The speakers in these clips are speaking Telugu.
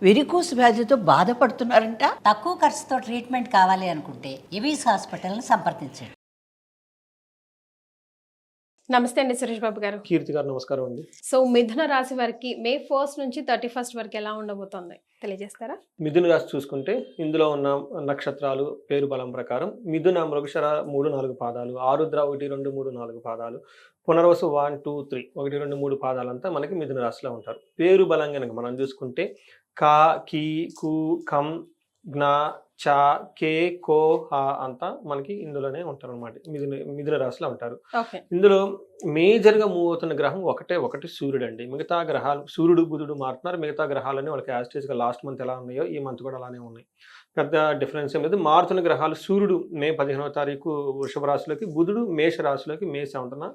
వెరికోస్ వ్యాధితో బాధపడుతున్నారంట. తక్కువ ఖర్చుతో ట్రీట్మెంట్ కావాలి అనుకుంటే ఎవిస్ హాస్పిటల్ని సంప్రదించండి. నమస్తే అండి సురేష్ బాబు గారు. కీర్తి గారు నమస్కారం అండి. సో మిథున రాశి వారికి మే 1 నుంచి 31 వరకు ఎలా ఉండబోతోంది తెలియజేస్తారా? మిథున రాశి చూసుకుంటే ఇందులో ఉన్న నక్షత్రాలు పేరు బలం ప్రకారం మిథున మృగశిర 3-4 పాదాలు, ఆరుద్ర 1-2-3-4 పాదాలు, పునర్వసు 1-2-3 1-2-3 పాదాలంతా మనకి మిథున రాశిలో ఉంటారు. పేరు బలం కనుక మనం చూసుకుంటే కా, కీ, కు, కం, జ్ఞ, చ, కే, కో, హ అంతా మనకి ఇందులోనే ఉంటారు అనమాట. మిథున రాశిలో ఉంటారు. ఇందులో మేజర్గా మూవ్ అవుతున్న గ్రహం ఒకటి సూర్యుడు అండి. మిగతా గ్రహాలు సూర్యుడు బుధుడు మారుతున్నారు. మిగతా గ్రహాలన్నీ వాళ్ళకి యాస్టేజ్గా లాస్ట్ మంత్ ఎలా ఉన్నాయో ఈ మంత్ కూడా అలానే ఉన్నాయి. పెద్ద డిఫరెన్స్ ఏం లేదు. మారుతున్న గ్రహాలు సూర్యుడు మే 15వ తారీఖు వృషభ రాశిలోకి, బుధుడు మేష రాశిలోకి మే 7న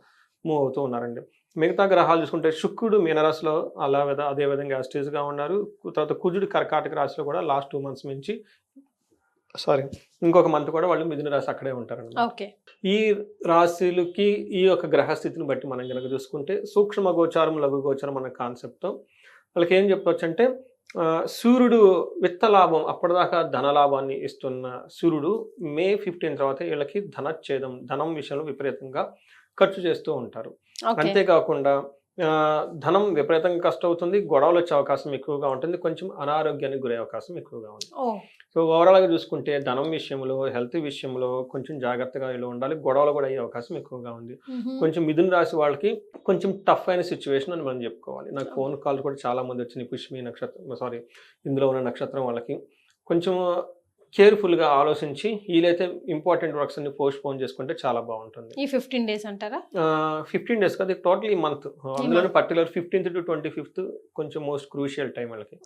మూవ్ అవుతూ ఉన్నారండి. మిగతా గ్రహాలు చూసుకుంటే శుక్రుడు మీనరాశిలో అదే విధంగా యాస్టేజ్గా ఉన్నారు. తర్వాత కుజుడు కర్కాటక రాశిలో కూడా లాస్ట్ 2 months నుంచి ఇంకొక మంత్ కూడా వాళ్ళు మిథున రాశి అక్కడే ఉంటారండి. ఈ రాశులకి ఈ యొక్క గ్రహస్థితిని బట్టి మనం కనుక చూసుకుంటే సూక్ష్మ గోచారం, లఘు గోచారం అన్న కాన్సెప్ట్తో వాళ్ళకి ఏం చెప్పవచ్చు అంటే సూర్యుడు విత్త లాభం అప్పటిదాకా ధనలాభాన్ని ఇస్తున్న సూర్యుడు మే 15 తర్వాత వీళ్ళకి ధనం విషయంలో విపరీతంగా ఖర్చు చేస్తూ ఉంటారు. అంతేకాకుండా ధనం విపరీతంగా కష్టం అవుతుంది, గొడవలు వచ్చే అవకాశం ఎక్కువగా ఉంటుంది, కొంచెం అనారోగ్యానికి గురే అవకాశం ఎక్కువగా ఉంది. సో ఓవరాల్గా చూసుకుంటే ధనం విషయంలో, హెల్త్ విషయంలో కొంచెం జాగ్రత్తగా ఇలా ఉండాలి. గొడవలు కూడా అయ్యే అవకాశం ఎక్కువగా ఉంది. కొంచెం మిథున రాశి వాళ్ళకి కొంచెం టఫ్ అయిన సిచ్యువేషన్ అని మనం చెప్పుకోవాలి. నాకు ఫోన్ కాల్ కూడా చాలా మంది వచ్చినాయి. పుష్మి నక్షత్రం ఇందులో ఉన్న నక్షత్రం వాళ్ళకి కొంచెం కేర్ఫుల్గా ఆలోచించి వీలైతే ఇంపార్టెంట్ వర్క్స్ అన్ని పోస్ట్ పోన్ చేసుకుంటే చాలా బాగుంటుంది. ఈ 15 days అంటారా? 15 days కాదు, టోటల్ ఈ మంత్. అందులో పర్టికులర్ 15th to 25th కొంచెం మోస్ట్ క్రూషియల్ టైం వాళ్ళకి.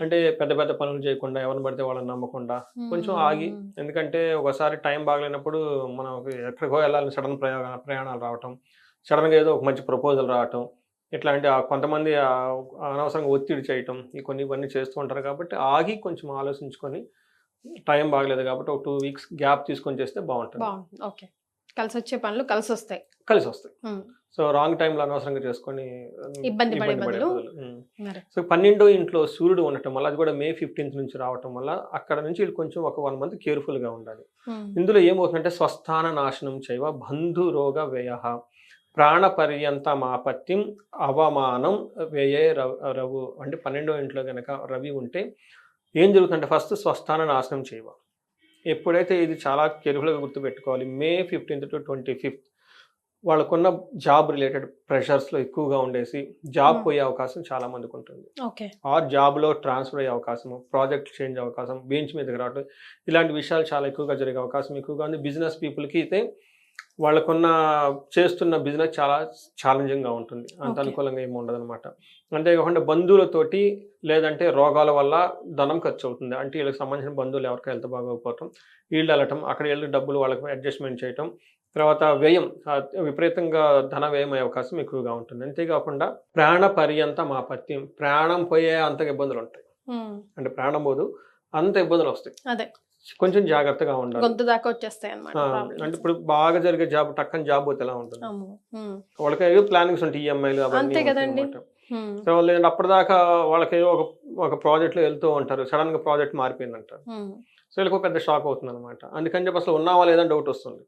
అంటే పెద్ద పెద్ద పనులు చేయకుండా, ఎవరిని పడితే వాళ్ళని నమ్మకుండా కొంచెం ఆగి, ఎందుకంటే ఒకసారి టైం బాగలేనప్పుడు మనం ఎక్కడికో వెళ్ళాలని సడన్ ప్రయాణాలు రావటం, సడన్గా ఏదో ఒక మంచి ప్రపోజల్ రావటం, ఇట్లాంటి కొంతమంది అనవసరంగా ఒత్తిడి చేయటం, ఇవన్నీ చేస్తూ ఉంటారు. కాబట్టి ఆగి కొంచెం ఆలోచించుకొని, టైం బాగలేదు కాబట్టి ఒక 2 weeks గ్యాప్ తీసుకొని చేస్తే బాగుంటుంది. కలిసి వచ్చే పనులు కలిసి వస్తాయి. సో రాంగ్ టైంలో అనవసరంగా చేసుకొని ఇబ్బంది పడే బదులు. సో 12వ ఇంట్లో సూర్యుడు ఉండటం వల్ల, అది కూడా మే 15th నుంచి రావటం వల్ల అక్కడ నుంచి వీళ్ళు కొంచెం ఒక 1 month కేర్ఫుల్గా ఉండాలి. ఇందులో ఏమవుతుందంటే స్వస్థాన నాశనం చేయవ, బంధు రోగ వ్యయ, ప్రాణ పర్యంతమాపత్యం, అవమానం, వ్యయే రవు. అంటే 12వ ఇంట్లో కనుక రవి ఉంటే ఏం జరుగుతుందంటే ఫస్ట్ స్వస్థాన నాశనం చేయవ. ఎప్పుడైతే ఇది చాలా కేర్ఫుల్గా గుర్తుపెట్టుకోవాలి. మే 15th to 25th వాళ్ళకున్న జాబ్ రిలేటెడ్ ప్రెషర్స్లో ఎక్కువగా ఉండేసి జాబ్ పోయే అవకాశం చాలా మందికి ఉంటుంది. ఆ జాబ్లో ట్రాన్స్ఫర్ అయ్యే అవకాశం, ప్రాజెక్ట్ చేంజ్ అవకాశం, బెంచ్ మీదకి రావడం, ఇలాంటి విషయాలు చాలా ఎక్కువగా జరిగే అవకాశం ఎక్కువగా ఉంది. బిజినెస్ పీపుల్కి అయితే వాళ్ళకున్న చేస్తున్న బిజినెస్ చాలా ఛాలెంజింగ్గా ఉంటుంది. అంత అనుకూలంగా ఏమి ఉండదు అనమాట. అంతేకాకుండా బంధువులతోటి లేదంటే రోగాల వల్ల ధనం ఖర్చు అవుతుంది. అంటే వీళ్ళకి సంబంధించిన బంధువులు ఎవరికి హెల్త్ బాగోకపోవటం, వీళ్ళు వెళ్ళటం, అక్కడ వెళ్ళి డబ్బులు వాళ్ళకి అడ్జస్ట్మెంట్ చేయటం, తర్వాత వ్యయం, విపరీతంగా ధన వ్యయం అయ్యే అవకాశం ఎక్కువగా ఉంటుంది. అంతేకాకుండా ప్రాణ పర్యంతమాపత్యం, ప్రాణం పోయే అంత ఇబ్బందులు ఉంటాయి. అంటే ప్రాణం పోదు, అంత ఇబ్బందులు వస్తాయి. కొంచెం జాగ్రత్తగా ఉండాలి. అంటే ఇప్పుడు బాగా జరిగే జాబ్ టక్కని జాబ్ పోతే ఎలా ఉంటుంది? వాళ్ళకి ప్లానింగ్స్ ఉంటాయి, ఈఎంఐలు అవన్నీ. సో లేదంటే అప్పటిదాకా వాళ్ళకి ఒక ప్రాజెక్ట్లో వెళ్తూ ఉంటారు, సడన్ గా ప్రాజెక్ట్ మారిపోయిందంటారు. సో వీళ్ళకి పెద్ద షాక్ అవుతుంది అనమాట. అందుకని చెప్పి అసలు ఉన్నావా లేదని డౌట్ వస్తుంది.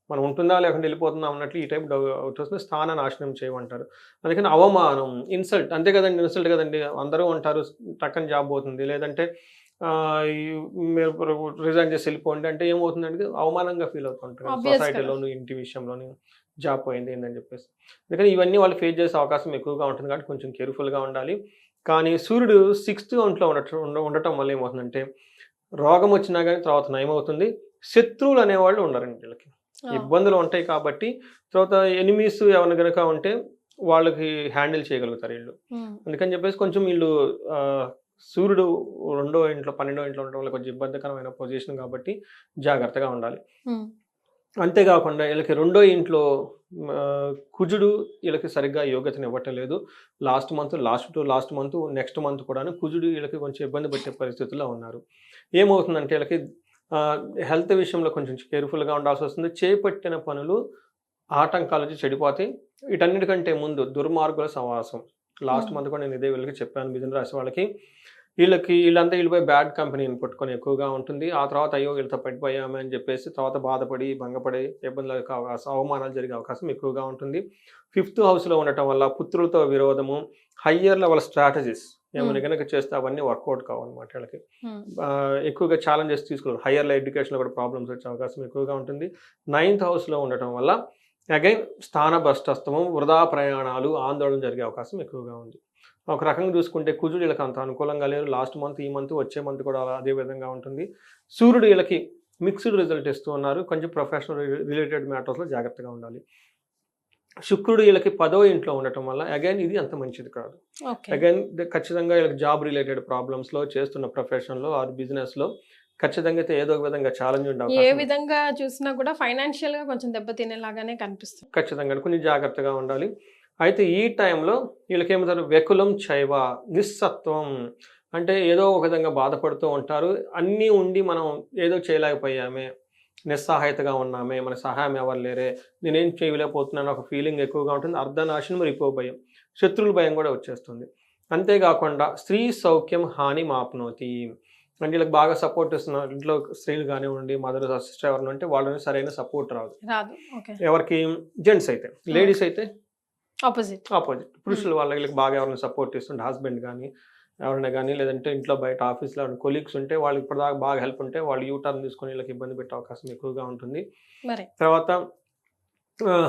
మనం ఉంటుందా లేకుండా వెళ్ళిపోతుందా అన్నట్లు ఈ టైప్ డౌట్ వస్తుంది. స్థాన నాశనం చేయమంటారు. అందుకని అవమానం, ఇన్సల్ట్, అంతే కదండి, ఇన్సల్ట్ కదండి. అందరూ ఉంటారు, టక్కని జాబ్ పోతుంది, లేదంటే మీరు రిజైన్ చేసి వెళ్ళిపోండి అంటే ఏమవుతుందంటే అవమానంగా ఫీల్ అవుతుంటారు సొసైటీలోను, ఇంటి విషయంలోని, జాబ్ పోయింది ఏందని చెప్పేసి. అందుకని ఇవన్నీ వాళ్ళు ఫేస్ చేసే అవకాశం ఎక్కువగా ఉంటుంది. కాబట్టి కొంచెం కేర్ఫుల్గా ఉండాలి. కానీ సూర్యుడు 6th ఇంట్లో ఉండటం వల్ల ఏమవుతుందంటే రోగం వచ్చినా కానీ తర్వాత నయమవుతుంది. శత్రువులు అనేవాళ్ళు ఉండరండి వీళ్ళకి. ఇబ్బందులు ఉంటాయి కాబట్టి తర్వాత ఎనిమీస్ ఎవరిని కనుక ఉంటే వాళ్ళకి హ్యాండిల్ చేయగలుగుతారు వీళ్ళు. అందుకని చెప్పేసి కొంచెం వీళ్ళు సూర్యుడు 2వ ఇంట్లో 12వ ఇంట్లో ఉండడం వల్ల కొంచెం ఇబ్బందికరమైన పొజిషన్ కాబట్టి జాగ్రత్తగా ఉండాలి. అంతేకాకుండా వీళ్ళకి 2వ ఇంట్లో కుజుడు వీళ్ళకి సరిగ్గా యోగ్యతను ఇవ్వటం లేదు. లాస్ట్ మంత్ నెక్స్ట్ మంత్ కూడా కుజుడు వీళ్ళకి కొంచెం ఇబ్బంది పెట్టే పరిస్థితుల్లో ఉన్నారు. ఏమవుతుందంటే వీళ్ళకి హెల్త్ విషయంలో కొంచెం కేర్ఫుల్గా ఉండాల్సి వస్తుంది. చేపట్టిన పనులు ఆటంకాలు వచ్చి చెడిపోతాయి. వీటన్నిటికంటే ముందు దుర్మార్గుల సహవాసం. లాస్ట్ మంత్ కూడా నేను ఇదే వీళ్ళకి చెప్పాను. మిథున రాశి వాళ్ళకి వీళ్ళంతా వెళ్ళిపోయి బ్యాడ్ కంపెనీని పట్టుకొని ఎక్కువగా ఉంటుంది. ఆ తర్వాత అయ్యో వీళ్ళతో పడిపోయామే అని చెప్పేసి తర్వాత బాధపడి భంగపడి ఇబ్బందులు అవమానాలు జరిగే అవకాశం ఎక్కువగా ఉంటుంది. 5th హౌస్లో ఉండటం వల్ల పుత్రులతో విరోధము, హయ్యర్ లెవెల్ స్ట్రాటజీస్ ఏమైనా కనుక చేస్తే అవన్నీ వర్కౌట్ కావన్నమాట. వీళ్ళకి ఎక్కువగా ఛాలెంజెస్ తీసుకోవాలి. హయ్యర్ ఎడ్యుకేషన్లో కూడా ప్రాబ్లమ్స్ వచ్చే అవకాశం ఎక్కువగా ఉంటుంది. 9th హౌస్లో ఉండటం వల్ల అగైన్ స్థాన భ్రష్టత్వము, వృధా ప్రయాణాలు, ఆందోళన జరిగే అవకాశం ఎక్కువగా ఉంది. ఒక రకంగా చూసుకుంటే కుజుడు వీళ్ళకి అంత అనుకూలంగా లేరు. లాస్ట్ మంత్, ఈ మంత్, వచ్చే మంత్ కూడా అదే విధంగా ఉంటుంది. సూర్యుడు వీళ్ళకి మిక్స్డ్ రిజల్ట్ ఇస్తూ ఉన్నారు. కొంచెం ప్రొఫెషనల్ రిలేటెడ్ మ్యాటర్స్లో జాగ్రత్తగా ఉండాలి. శుక్రుడు వీళ్ళకి 10వ ఇంట్లో ఉండటం వల్ల అగైన్ ఇది అంత మంచిది కాదు. అగైన్ ఖచ్చితంగా వీళ్ళకి జాబ్ రిలేటెడ్ ప్రాబ్లమ్స్లో, చేస్తున్న ప్రొఫెషన్లో ఆర్ బిజినెస్లో ఖచ్చితంగా అయితే ఏదో ఒక విధంగా ఛాలెంజ్ ఉండాలి. ఏ విధంగా చూసినా కూడా ఫైనాన్షియల్ గా కొంచెం దెబ్బతినేలాగానే కనిపిస్తుంది. ఖచ్చితంగా కొంచెం జాగ్రత్తగా ఉండాలి. అయితే ఈ టైంలో వీళ్ళకి ఏమంటారు, వెకులం చైవ, నిస్సత్వం, అంటే ఏదో ఒక విధంగా బాధపడుతూ ఉంటారు. అన్నీ ఉండి మనం ఏదో చేయలేకపోయామే, నిస్సహాయతగా ఉన్నామే, మన సహాయం ఎవరు లేరే, నేనేం చేయలేకపోతున్నాను ఒక ఫీలింగ్ ఎక్కువగా ఉంటుంది. అర్ధనాశనం, రిపో భయం, శత్రువుల భయం కూడా వచ్చేస్తుంది. అంతేకాకుండా స్త్రీ సౌఖ్యం హాని మాప్నోతి, అంటే వీళ్ళకి బాగా సపోర్ట్ ఇస్తున్నారు ఇంట్లో స్త్రీలు కానివ్వండి, మదర్ సిస్టర్ ఎవరైనా ఉంటే వాళ్ళని సరైన సపోర్ట్ రాదు. ఎవరికి జెంట్స్ అయితే, లేడీస్ అయితే ఆపోజిట్ పురుషులు వాళ్ళకి బాగా ఎవరైనా సపోర్ట్ ఇస్తుంటే, హస్బెండ్ కానీ ఎవరైనా కానీ, లేదంటే ఇంట్లో బయట ఆఫీస్లో కొలీగ్స్ ఉంటే వాళ్ళకి ఇప్పటిదాకా బాగా హెల్ప్ ఉంటే వాళ్ళు యూటర్న్ తీసుకొని వీళ్ళకి ఇబ్బంది పెట్టే అవకాశం ఎక్కువగా ఉంటుంది. తర్వాత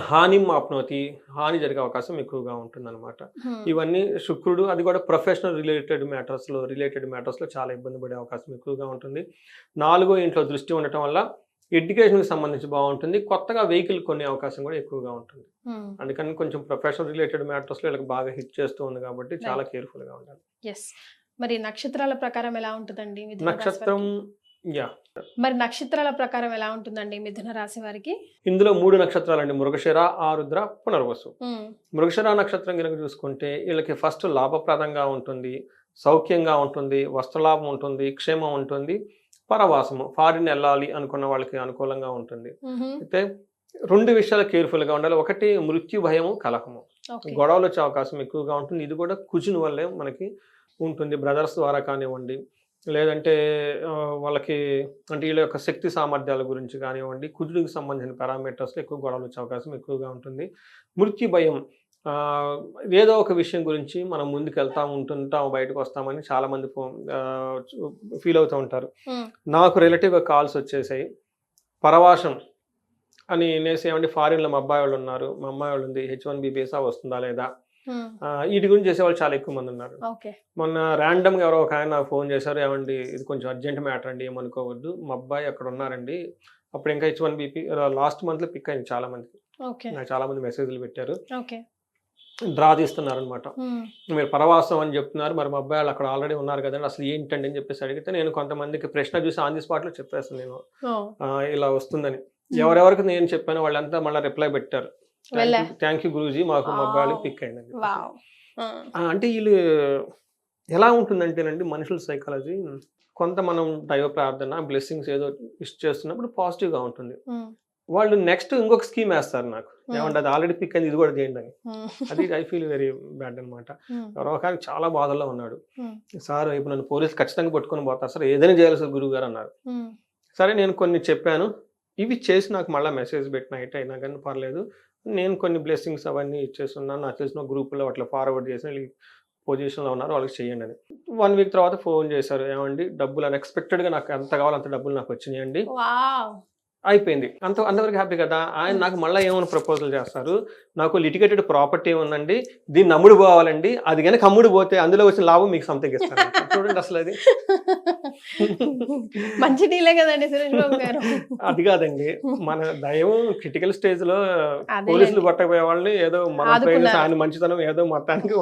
హాని మాప్నోతి, హాని జరిగే అవకాశం ఎక్కువగా ఉంటుంది అనమాట. ఇవన్నీ శుక్రుడు, అది కూడా ప్రొఫెషనల్ రిలేటెడ్ మ్యాటర్స్లో చాలా ఇబ్బంది పడే అవకాశం ఎక్కువగా ఉంటుంది. 4వ ఇంట్లో దృష్టి ఉండటం వల్ల ఎడ్యుకేషన్కి సంబంధించి బాగుంటుంది. కొత్తగా వెహికల్ కొనే అవకాశం కూడా ఎక్కువగా ఉంటుంది. అందుకని కొంచెం ప్రొఫెషనల్ రిలేటెడ్ మ్యాటర్స్లో వీళ్ళకి బాగా హిట్ చేస్తూ ఉంది కాబట్టి చాలా కేర్ఫుల్గా ఉండాలి. మరి నక్షత్రాల ప్రకారం ఎలా ఉంటుందండి? నక్షత్రం మరి నక్షత్రాల ప్రకారం ఎలా ఉంటుందండి మిథున రాశి వారికి? ఇందులో 3 నక్షత్రాలండి, మృగశిర, ఆరుద్ర, పునర్వసు. మృగశిర నక్షత్రం కనుక చూసుకుంటే వీళ్ళకి ఫస్ట్ లాభప్రదంగా ఉంటుంది, సౌఖ్యంగా ఉంటుంది, వస్త్రలాభం ఉంటుంది, క్షేమం ఉంటుంది, పరవాసము, ఫారిన్ వెళ్ళాలి అనుకున్న వాళ్ళకి అనుకూలంగా ఉంటుంది. అయితే 2 విషయాలు కేర్ఫుల్గా ఉండాలి. ఒకటి మృత్యు భయము, కలహము, గొడవలు వచ్చే అవకాశం ఎక్కువగా ఉంటుంది. ఇది కూడా కుజుని వల్లే మనకి ఉంటుంది. బ్రదర్స్ ద్వారా కానివ్వండి, లేదంటే వాళ్ళకి అంటే వీళ్ళ యొక్క శక్తి సామర్థ్యాల గురించి కానివ్వండి, కుజుడికి సంబంధించిన పారామీటర్స్లో ఎక్కువ గొడవలు వచ్చే అవకాశం ఎక్కువగా ఉంటుంది. మృత్యు భయం, ఏదో ఒక విషయం గురించి మనం ముందుకు ఉంటుంటాం, బయటకు వస్తామని చాలామంది ఫీల్ అవుతూ ఉంటారు. నాకు రిలేటివ్గా కాల్స్ వచ్చేసాయి, పరవాసం అని నేసి ఏమంటే ఫారిన్లో మా అబ్బాయి వాళ్ళు ఉన్నారు, మా అమ్మాయి వాళ్ళు ఉంది, H1B వీసా వస్తుందా లేదా, వీటి గురించి చేసేవాళ్ళు చాలా ఎక్కువ మంది ఉన్నారు. మొన్న ర్యాండమ్గా ఎవరో ఒక ఆయన ఫోన్ చేశారు, ఏమండి ఇది కొంచెం అర్జెంట్ మ్యాటర్ అండి, ఏమనుకోవద్దు, మా అబ్బాయి అక్కడ ఉన్నారండి. అప్పుడు ఇంకా H1B లాస్ట్ మంత్లో పిక్ అయింది చాలా మందికి. నాకు చాలా మంది మెసేజ్లు పెట్టారు, డ్రా తీస్తున్నారనమాట. మీరు పరవాసం అని చెప్తున్నారు, మరి మా అబ్బాయి వాళ్ళు అక్కడ ఆల్రెడీ ఉన్నారు కదండి, అసలు ఏంటండి అని చెప్పేసి అడిగితే నేను కొంతమందికి ప్రశ్న చూసి ఆన్ ది స్పాట్లో చెప్పేస్తాను నేను ఇలా వస్తుందని. ఎవరెవరికి నేను చెప్పాను వాళ్ళంతా మళ్ళీ రిప్లై పెట్టారు, థ్యాంక్ యూ గురూజీ, మాకు మా అబ్బాయి పిక్ అయిందండి. అంటే వీళ్ళు ఎలా ఉంటుందంటేనండి మనుషుల సైకాలజీ, కొంత మనం దైవ ప్రార్థన బ్లెస్సింగ్స్ ఏదో విష్ చేస్తున్నప్పుడు పాజిటివ్గా ఉంటుంది. వాళ్ళు నెక్స్ట్ ఇంకొక స్కీమ్ వేస్తారు నాకు, ఏమంటే అది ఆల్రెడీ పిక్ అయింది, ఇది కూడా చేయండి అని. అది ఐ ఫీల్ వెరీ బ్యాడ్ అనమాట. ఎవరో కానీ చాలా బాధల్లో ఉన్నాడు, సార్ ఇప్పుడు నన్ను పోలీసులు ఖచ్చితంగా పట్టుకొని పోతారు సార్, ఏదైనా చేయాలి సార్ గురువు గారు అన్నారు. సరే నేను కొన్ని చెప్పాను, ఇవి చేసి నాకు మళ్ళీ మెసేజ్ పెట్టిన నైట్ అయినా కానీ పర్లేదు, నేను కొన్ని బ్లెస్సింగ్స్ అవన్నీ ఇచ్చేస్తున్నాను, నాకు తెలిసిన గ్రూపులో అట్లా ఫార్వర్డ్ చేసి పొజిషన్లో ఉన్నారు వాళ్ళకి చేయండి అని. 1 వీక్ తర్వాత ఫోన్ చేశారు, ఏమండి డబ్బులు అన్ఎక్స్పెక్టెడ్గా నాకు ఎంత కావాలో అంత డబ్బులు నాకు వచ్చినాయండి, అయిపోయింది. అంతవరకు హ్యాపీ కదా. ఆయన నాకు మళ్ళీ ఏమైనా ప్రపోజల్ చేస్తారు, నాకు లిటిగేటెడ్ ప్రాపర్టీ ఉందండి, దీన్ని అమ్ముడు పోవాలండి, అది కనుక అమ్ముడు పోతే అందులో వచ్చిన లాభం మీకు సంథింగ్ ఇస్తాను. చూడండి అసలు అది మంచి డీలే కదండి సురేష్ బాబు గారు. అది కాదండి, మన దైవం క్రిటికల్ స్టేజ్ లో పోలీసులు పట్టకపోయే వాళ్ళని ఏదో ఆయన మంచితనం ఏదో మొత్తానికి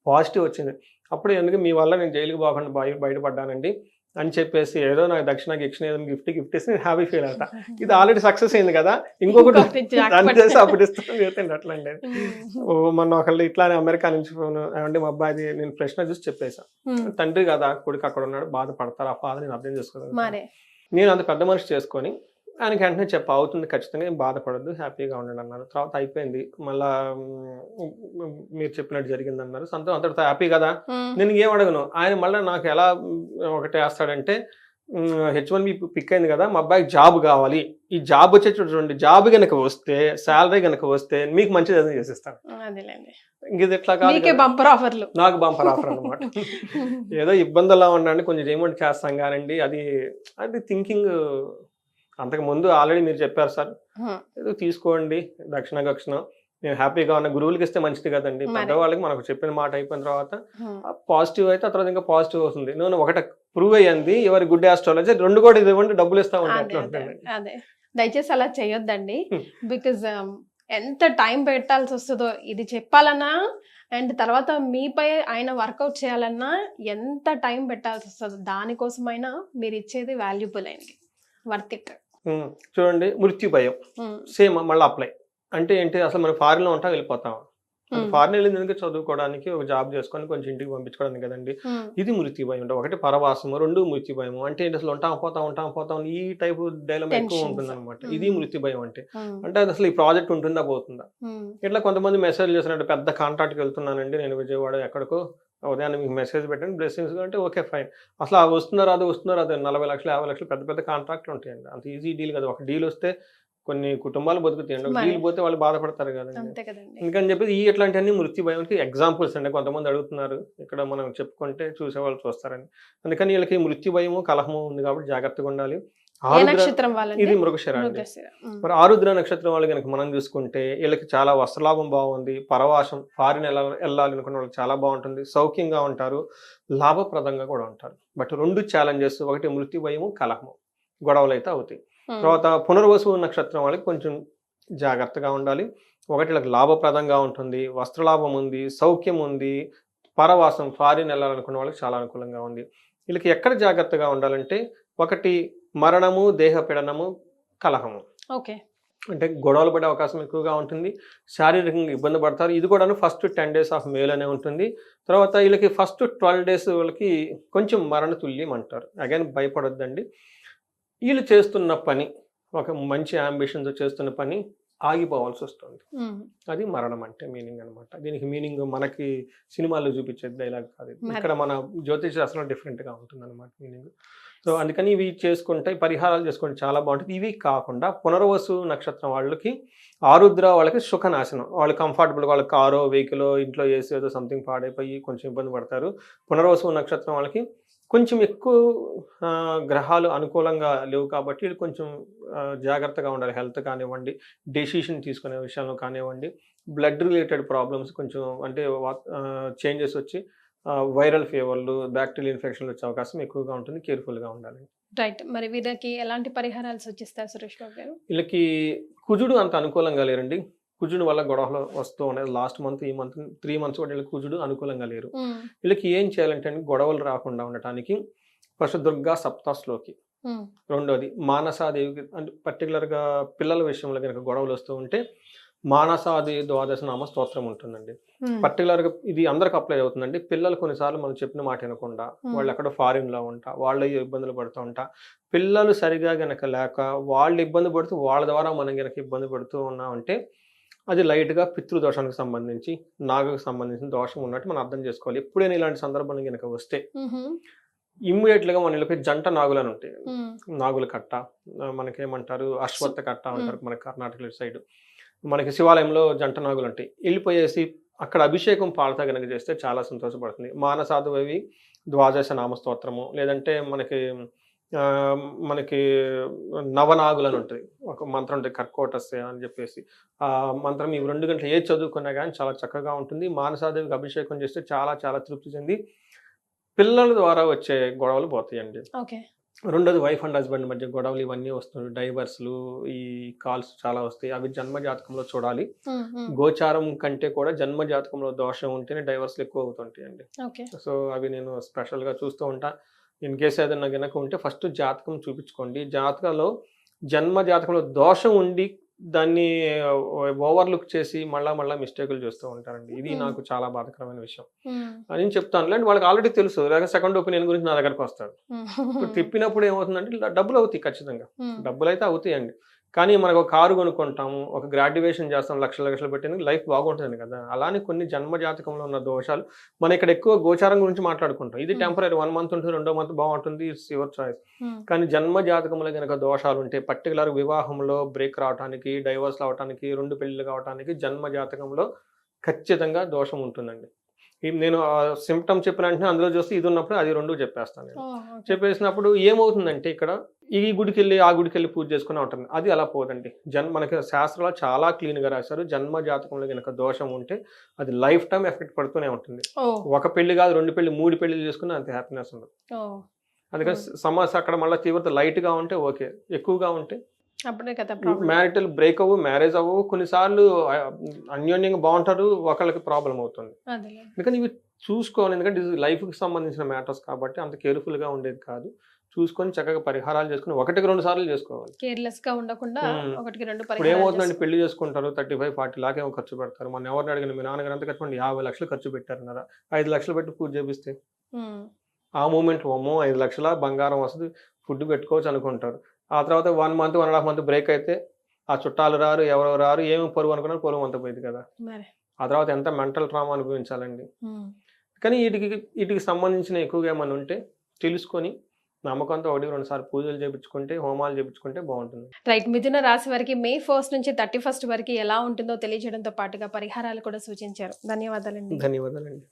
పాజిటివ్ వచ్చింది. అప్పుడు ఎందుకు మీ వల్ల నేను జైలుకి పోకుండా బయటపడ్డానండి అని చెప్పేసి ఏదో నాకు దక్షిణ ఏదో గిఫ్ట్ ఇస్తే నేను హ్యాపీ ఫీల్ అవుతా. ఇది ఆల్రెడీ సక్సెస్ అయింది కదా, ఇంకొకటి దాన్ని చేసి అప్పుడు ఇస్తాను అట్లా అండి. మొన్న ఒకళ్ళు ఇట్లానే అమెరికా నుంచి ఫోన్, ఏమంటే మా అబ్బాయి నేను ప్రశ్న చూసి చెప్పేసా, తండ్రి కదా కొడుకు అక్కడ ఉన్నాడు బాధపడతారు, ఆ బాధ నేను అర్థం చేసుకోగలను. నేను అంత పెద్ద మనిషి చేసుకొని ఆయనకి వెంటనే అవుతుంది ఖచ్చితంగా, ఏం బాధపడద్దు, హ్యాపీగా ఉండండి అన్నారు. తర్వాత అయిపోయింది. మళ్ళా మీరు చెప్పినట్టు జరిగింది అన్నారు. సంతోషం, అంతటితో హ్యాపీ కదా. నేను ఏం అడగను. ఆయన మళ్ళీ నాకు ఎలా ఒకటి వేస్తాడంటే, H1B పిక్ అయింది కదా, మా అబ్బాయికి జాబ్ కావాలి, ఈ జాబ్ వచ్చే చూడండి, జాబ్ కనుక వస్తే, శాలరీ కనుక వస్తే మీకు మంచిది ఏదైనా చేసిస్తాను. ఇంక ఇది ఎట్లా కాదు, బంపర్ ఆఫర్లు, నాకు బంపర్ ఆఫర్ అనమాట. ఏదో ఇబ్బందుల్లో ఉండండి, కొంచెం పేమెంట్ చేస్తాం కానండి, అది థింకింగ్. అంతకు ముందు ఆల్రెడీ మీరు చెప్పారు సార్, ఏదో తీసుకోండి దక్షిణ నేను హ్యాపీగా ఉన్న, గురువులకి ఇస్తే మంచిది కదండి. పెద్దవాళ్ళకి మనకు చెప్పిన మాట అయిపోయిన తర్వాత పాజిటివ్ అయితే ఆ తర్వాత ఇంకా పాజిటివ్ అవుతుంది. నేను ఒకటి ప్రూవ్ అయ్యింది, ఎవరి గుడ్ ఆస్ట్రాలజీ, 2 కూడా ఇది ఇవ్వండి, డబ్బులు ఇస్తా ఉంటాయి. అదే దయచేసి అలా చేయొద్దండి. బికాజ్ ఎంత టైం పెట్టాల్సి వస్తుందో ఇది చెప్పాలన్నా, అండ్ తర్వాత మీపై ఆయన వర్కౌట్ చేయాలన్నా ఎంత టైం పెట్టాల్సి వస్తుందో, దానికోసమైనా మీరు ఇచ్చేది వాల్యుబుల్ అయింది, వర్త్ ఇట్. చూడండి, మృత్యు భయం సేమ్ మళ్ళీ అప్లై. అంటే ఏంటి, అసలు మనం ఫారిన్లో ఉంటాం, వెళ్ళిపోతాం. ఫారిన్ వెళ్ళింది ఎందుకు, చదువుకోవడానికి, ఒక జాబ్ చేసుకొని కొంచెం ఇంటికి పంపించుకోవడానికి కదండి. ఇది మృత్యు భయం. ఒకటి పరవాసము, 2 మృత్యు భయము. అంటే ఏంటి, అసలు ఉంటాం పోతాం ఈ టైపు డైలమా ఎక్కువ ఉంటుంది అనమాట. ఇది మృత్యు భయం అంటే అది అసలు ఈ ప్రాజెక్ట్ ఉంటుందా పోతుందా. ఇట్లా కొంతమంది మెసేజ్ చేసినట్టు, పెద్ద కాంట్రాక్ట్కి వెళ్తున్నానండి నేను విజయవాడ ఎక్కడికో, ఉదయాన్నే మీకు మెసేజ్ పెట్టండి బ్లెస్సింగ్స్ అంటే ఓకే ఫైన్. అసలు వస్తున్నారు అది 40 లక్షలు 50 లక్షలు పెద్ద కాంట్రాక్ట్లు ఉంటాయండి. అంత ఈజీ డీల్ కదా. ఒక డీల్ వస్తే కొన్ని కుటుంబాలు బతుకుతాయండి, ఒక డీల్ పోతే వాళ్ళు బాధపడతారు కదండి. ఎందుకని చెప్పి ఇట్లాంటివన్నీ మృత్యు భయానికి ఎగ్జాంపుల్స్ అండి. కొంతమంది అడుగుతున్నారు, ఇక్కడ మనం చెప్పుకుంటే చూసేవాళ్ళు చూస్తారని. అందుకని వీళ్ళకి మృత్యు భయము కలహము ఉంది కాబట్టి జాగ్రత్తగా ఉండాలి. ఇది మృగశిర అండి. మరి ఆరుద్ర నక్షత్రం వాళ్ళు కనుక మనం చూసుకుంటే, వీళ్ళకి చాలా వస్త్రలాభం బాగుంది, పరవాసం, ఫారిన్ వెళ్ళాలి అనుకున్న వాళ్ళకి చాలా బాగుంటుంది, సౌఖ్యంగా ఉంటారు, లాభప్రదంగా కూడా ఉంటారు. బట్ 2 ఛాలెంజెస్, ఒకటి మృత్యు భయము, కలహము, గొడవలు అయితే అవుతాయి. తర్వాత పునర్వసు నక్షత్రం వాళ్ళకి కొంచెం జాగ్రత్తగా ఉండాలి. ఒకటి వీళ్ళకి లాభప్రదంగా ఉంటుంది, వస్త్రలాభం ఉంది, సౌఖ్యం ఉంది, పరవాసం, ఫారిన్ వెళ్ళాలనుకున్న వాళ్ళకి చాలా అనుకూలంగా ఉంది. వీళ్ళకి ఎక్కడ జాగ్రత్తగా ఉండాలంటే, ఒకటి మరణము, దేహపీడనము, కలహము. ఓకే, అంటే గొడవలు పడే అవకాశం ఎక్కువగా ఉంటుంది, శారీరకంగా ఇబ్బంది పడతారు. ఇది కూడా ఫస్ట్ 10 days ఆఫ్ మేల్ అనే ఉంటుంది. తర్వాత వీళ్ళకి ఫస్ట్ 12 days వాళ్ళకి కొంచెం మరణ తుల్యం అంటారు. అగైన్ భయపడొద్దండి. వీళ్ళు చేస్తున్న పని, ఒక మంచి అంబిషన్తో చేస్తున్న పని ఆగిపోవాల్సి వస్తుంది. అది మరణం అంటే మీనింగ్ అనమాట. దీనికి మీనింగ్ మనకి సినిమాల్లో చూపించే డైలాగ్ కాదు, ఇక్కడ మన జ్యోతిష శాస్త్రం డిఫరెంట్గా ఉంటుంది అనమాట మీనింగ్. సో అందుకని ఇవి చేసుకుంటే, పరిహారాలు చేసుకుంటే చాలా బాగుంటుంది. ఇవి కాకుండా పునర్వసు నక్షత్రం వాళ్ళకి, ఆరుద్ర వాళ్ళకి సుఖనాశనం, వాళ్ళు కంఫర్టబుల్గా వాళ్ళ కారో వెహికల్ ఇంట్లో వేసి ఏదో సంథింగ్ పాడైపోయి కొంచెం ఇబ్బంది పడతారు. పునర్వసు నక్షత్రం వాళ్ళకి కొంచెం ఎక్కువ గ్రహాలు అనుకూలంగా లేవు కాబట్టి కొంచెం జాగ్రత్తగా ఉండాలి. హెల్త్ కానివ్వండి, డెసిషన్ తీసుకునే విషయంలో కానివ్వండి, బ్లడ్ రిలేటెడ్ ప్రాబ్లమ్స్ కొంచెం అంటే చేంజెస్ వచ్చి వైరల్ ఫీవర్లు, బ్యాక్టీరియల్ ఇన్ఫెక్షన్లు వచ్చే అవకాశం ఎక్కువగా ఉంటుంది. కేర్ఫుల్గా ఉండాలి. రైట్. మరి వీళ్ళకి ఎలాంటి పరిహారాలు సూచిస్తారు సురేష్ బాబు గారు? వీళ్ళకి కుజుడు అంత అనుకూలంగా లేరండి. కుజుడు వల్ల గొడవలు వస్తూ ఉన్నాయి. లాస్ట్ మంత్, ఈ మంత్ 3 months కూడా వీళ్ళకి కుజుడు అనుకూలంగా లేరు. వీళ్ళకి ఏం చేయాలంటే గొడవలు రాకుండా ఉండటానికి ఫస్ట్ దుర్గా సప్తాశ్లోకి, రెండోది మానసాదేవికి. అంటే పర్టికులర్గా పిల్లల విషయంలో కనుక గొడవలు వస్తూ ఉంటే మానసాదేవి 12 నామ స్తోత్రం ఉంటుందండి. పర్టికులర్గా ఇది అందరికి అప్లై అవుతుందండి. పిల్లలు కొన్నిసార్లు మనం చెప్పిన మాట వినకుండా, వాళ్ళు ఎక్కడో ఫారిన్లో ఉంటా, వాళ్ళ ఇబ్బందులు పడుతూ ఉంటా, పిల్లలు సరిగా గనక లేక వాళ్ళు ఇబ్బంది పడుతూ వాళ్ళ ద్వారా మనం గనక ఇబ్బంది పడుతూ ఉన్నామంటే అది లైట్గా పితృదోషానికి సంబంధించి, నాగకు సంబంధించిన దోషం ఉన్నట్టు మనం అర్థం చేసుకోవాలి. ఎప్పుడైనా ఇలాంటి సందర్భాలు కనుక వస్తే ఇమ్మీడియట్గా మన ఇళ్ళకి జంట నాగులు అని ఉంటాయి. నాగుల కట్ట, మనకేమంటారు అశ్వత్థ కట్ట అంటారు మన కర్ణాటక సైడ్. మనకి శివాలయంలో జంట నాగులు ఉంటాయి. వెళ్ళిపోయేసి అక్కడ అభిషేకం పాలతా కనుక చేస్తే చాలా సంతోషపడుతుంది. మానసాదేవి 12 నామస్తోత్రము, లేదంటే మనకి నవనాగులు అని ఉంటుంది, ఒక మంత్రం ఉంటుంది, కర్కోటస్య అని చెప్పేసి. ఆ మంత్రం ఈ 2 గంటలు ఏది చదువుకున్నా కానీ చాలా చక్కగా ఉంటుంది. మానసాదేవికి అభిషేకం చేస్తే చాలా చాలా తృప్తి చెంది పిల్లల ద్వారా వచ్చే గొడవలు పోతాయండి. రెండోది వైఫ్ అండ్ హస్బెండ్ మధ్య గొడవలు ఇవన్నీ వస్తున్నాయి, డైవర్స్లు, ఈ కాల్స్ చాలా వస్తాయి. అవి జన్మ జాతకంలో చూడాలి. గోచారం కంటే కూడా జన్మ జాతకంలో దోషం ఉంటేనే డైవర్స్లు ఎక్కువ అవుతుంటాయండి. సో అవి నేను స్పెషల్గా చూస్తూ ఉంటా. ఇన్ కేస్ ఏదైనా కనుక ఉంటే ఫస్ట్ జాతకం చూపించుకోండి. జాతకంలో జన్మ జాతకంలో దోషం ఉండి దాన్ని ఓవర్లుక్ చేసి మళ్ళా మిస్టేకులు చేస్తూ ఉంటారండి. ఇది నాకు చాలా బాధాకరమైన విషయం అని నేను చెప్తాను. లేదంటే వాళ్ళకి ఆల్రెడీ తెలుసు, లేకపోతే సెకండ్ ఒపీనియన్ గురించి నా దగ్గరకు వస్తారు. ఇప్పుడు తిప్పినప్పుడు ఏమవుతుందంటే డబ్బులు అవుతాయి, ఖచ్చితంగా డబ్బులు అయితే అవుతాయండి. కానీ మనకు ఒక కారు కొనుక్కుంటాము, ఒక గ్రాడ్యుయేషన్ చేస్తాం, లక్షలు పెట్టేందుకు లైఫ్ బాగుంటుంది కదా. అలానే కొన్ని జన్మ జాతకంలో ఉన్న దోషాలు మనం ఇక్కడ ఎక్కువ గోచారం గురించి మాట్లాడుకుంటాం. ఇది టెంపరీ, 1 మంత్ ఉంటుంది, 2వ మంత్ బాగుంటుంది, ఇట్స్ యువర్ చాయిస్. కానీ జన్మ జాతకంలో కనుక దోషాలు ఉంటే, పర్టికులర్ వివాహంలో బ్రేక్ రావడానికి, డైవర్స్ అవడానికి, 2 పెళ్లిళ్ళు కావడానికి జన్మ జాతకంలో ఖచ్చితంగా దోషం ఉంటుందండి. నేను సిమ్టమ్ చెప్పిన వెంటనే అందులో చూస్తే ఇది ఉన్నప్పుడు అది 2 చెప్పేస్తాను నేను. చెప్పేసినప్పుడు ఏమవుతుందంటే ఇక్కడ ఈ గుడికి వెళ్ళి ఆ గుడికి వెళ్ళి పూజ చేసుకుని ఉంటుంది, అది అలా పోదండి. మనకి శాస్త్రాలు చాలా క్లీన్గా రాశారు. జన్మ జాతకంలో కనుక దోషం ఉంటే అది లైఫ్ టైం ఎఫెక్ట్ పడుతూనే ఉంటుంది. ఒక పెళ్లి కాదు, 2 పెళ్లి 3 పెళ్లి చేసుకుని అంత హ్యాపీనెస్ ఉండదు. అందుకని సమస్య అక్కడ మళ్ళీ తీవ్రత లైట్గా ఉంటే ఓకే, ఎక్కువగా ఉంటే అప్పుడే కదా మ్యారిటల్ బ్రేక్ అవ్వు, మ్యారేజ్ అవ్వవు. కొన్నిసార్లు అన్యోన్యంగా బాగుంటారు, ఒకళ్ళకి ప్రాబ్లం అవుతుంది. అందుకని ఇవి చూసుకోవాలి, ఎందుకంటే ఇది లైఫ్కి సంబంధించిన మ్యాటర్స్ కాబట్టి అంత కేర్ఫుల్గా ఉండేది కాదు. చూసుకొని చక్కగా పరిహారాలు చేసుకుని 1-2 సార్లు చేసుకోవాలి. కేర్లెస్ గా ఉండకుండా 1-2 ఇప్పుడు ఏమవుతుందండి, పెళ్లి చేసుకుంటారు, 35-40 లాక్ ఏమో ఖర్చు పెడతారు. మన ఎవరిని అడిగిన మీ నాన్నగారు ఎంత ఖర్చు 50 లక్షలు ఖర్చు పెట్టారన్నారా, 5 లక్షలు పెట్టి పూజ చేపిస్తే ఆ మూమెంట్ అమ్మో 5 లక్షల బంగారం వస్తుంది, ఫుడ్ పెట్టుకోవచ్చు అనుకుంటారు. ఆ తర్వాత 1 మంత్ 1.5 మంత్ బ్రేక్ అయితే ఆ చుట్టాలు రారు, ఎవరో రారు, ఏమి పొరుగు అనుకున్నారు, పొరుగు అంత పోయింది కదా. ఆ తర్వాత ఎంత మెంటల్ ట్రామా అనుభవించాలండి. కానీ వీటికి సంబంధించిన ఎక్కువగా ఏమైనా ఉంటే తెలుసుకొని నమ్మకంతో 1-2 సార్లు పూజలు చేయించుకుంటే, హోమాలు చేయించుకుంటే బాగుంటుంది. రైట్. మిథున రాశి వారికి May 1st నుంచి 31st వరకు ఎలా ఉంటుందో తెలియజేయడంతో పాటుగా పరిహారాలు కూడా సూచించారు. ధన్యవాదాలండి. ధన్యవాదాలండి.